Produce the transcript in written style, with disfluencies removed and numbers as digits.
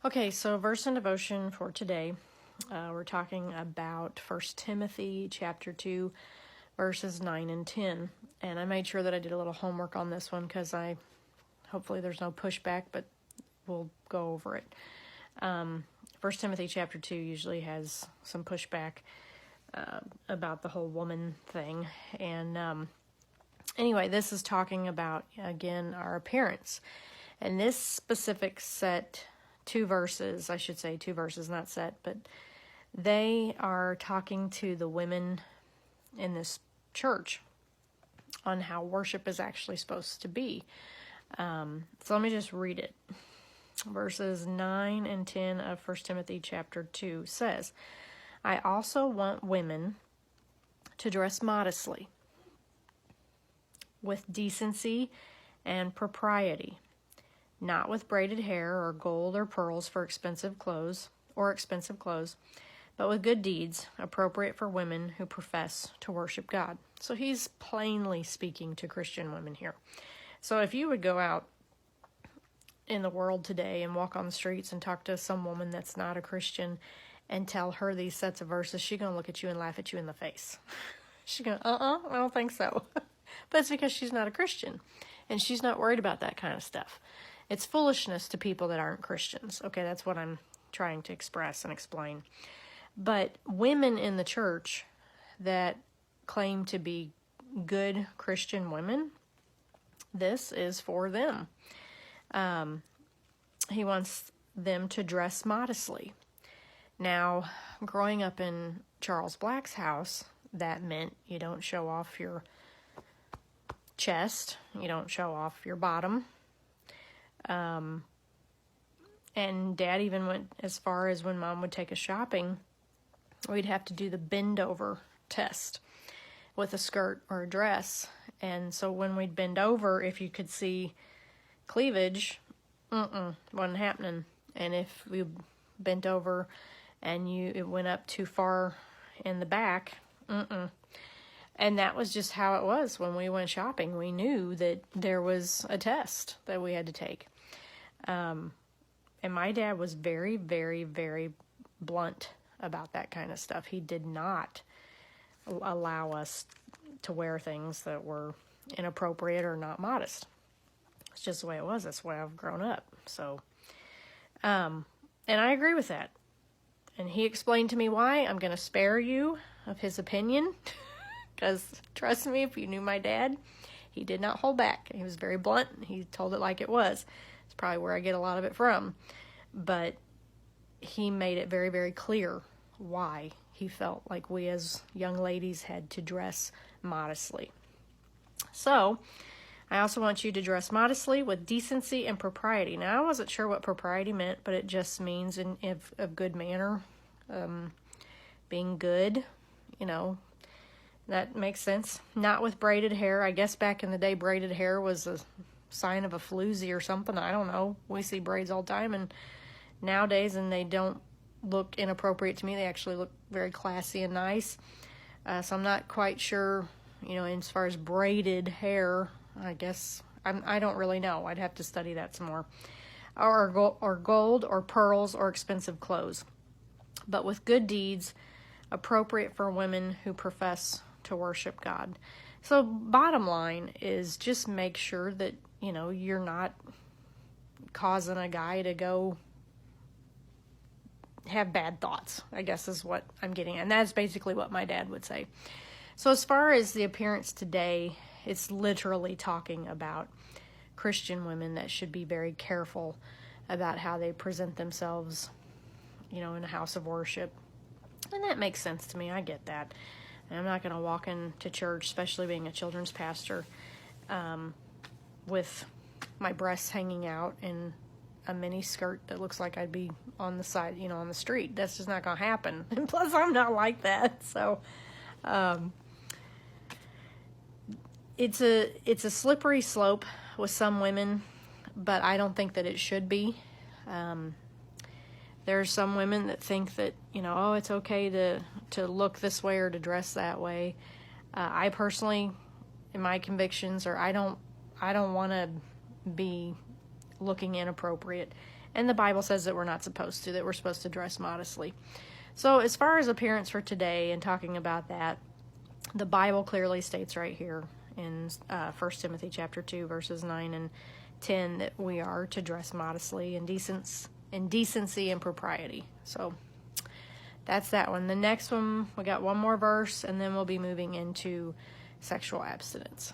Okay, so verse and devotion for today. We're talking about 1 Timothy chapter 2, verses 9 and 10. And I made sure that I did a little homework on this one because hopefully there's no pushback, but we'll go over it. 1 Timothy chapter 2 usually has some pushback about the whole woman thing. And anyway, this is talking about, again, our appearance. And this specific two verses, not set, but they are talking to the women in this church on how worship is actually supposed to be. So let me just read it. Verses 9 and 10 of 1 Timothy chapter 2 says, I also want women to dress modestly, with decency and propriety, not with braided hair or gold or pearls for expensive clothes, but with good deeds appropriate for women who profess to worship God. So he's plainly speaking to Christian women here. So if you would go out in the world today and walk on the streets and talk to some woman that's not a Christian and tell her these sets of verses, she's going to look at you and laugh at you in the face. She's going, I don't think so. But it's because she's not a Christian and she's not worried about that kind of stuff. It's foolishness to people that aren't Christians. Okay, that's what I'm trying to express and explain. But women in the church that claim to be good Christian women, this is for them. He wants them to dress modestly. Now, growing up in Charles Black's house, that meant you don't show off your chest, you don't show off your bottom. And Dad even went as far as when Mom would take us shopping, we'd have to do the bend over test with a skirt or a dress. And so when we'd bend over, if you could see cleavage, wasn't happening. And if we bent over and it went up too far in the back, And that was just how it was when we went shopping. We knew that there was a test that we had to take. And my dad was very, very, very blunt about that kind of stuff. He did not allow us to wear things that were inappropriate or not modest. It's just the way it was. That's the way I've grown up. So, and I agree with that. And he explained to me why. I'm going to spare you of his opinion. Because trust me, if you knew my dad, he did not hold back. He was very blunt. He told it like it was. It's probably where I get a lot of it from. But he made it very, very clear why he felt like we as young ladies had to dress modestly. So, I also want you to dress modestly with decency and propriety. Now, I wasn't sure what propriety meant, but it just means of good manner, being good, that makes sense. Not with braided hair. I guess back in the day, braided hair was a sign of a floozy or something. I don't know. We see braids all the time, and nowadays, and they don't look inappropriate to me. They actually look very classy and nice. So I'm not quite sure, as far as braided hair, I guess, I don't really know. I'd have to study that some more. Or gold or pearls or expensive clothes. But with good deeds, appropriate for women who profess to worship God. So bottom line is just make sure that, you're not causing a guy to go have bad thoughts, I guess is what I'm getting at. And that's basically what my dad would say. So as far as the appearance today, it's literally talking about Christian women that should be very careful about how they present themselves, in a house of worship. And that makes sense to me. I get that. And I'm not going to walk into church, especially being a children's pastor, with my breasts hanging out and a mini skirt that looks like I'd be on the side, on the street. That's just not going to happen. And plus, I'm not like that. So, it's a slippery slope with some women, but I don't think that it should be. There are some women that think that, it's okay to look this way or to dress that way. I personally, in my convictions, I don't want to be looking inappropriate. And the Bible says that we're not supposed to, that we're supposed to dress modestly. So as far as appearance for today and talking about that, the Bible clearly states right here in 1 Timothy chapter 2, verses 9 and 10, that we are to dress modestly in decency and propriety. So that's that one. The next one, we got one more verse, and then we'll be moving into sexual abstinence.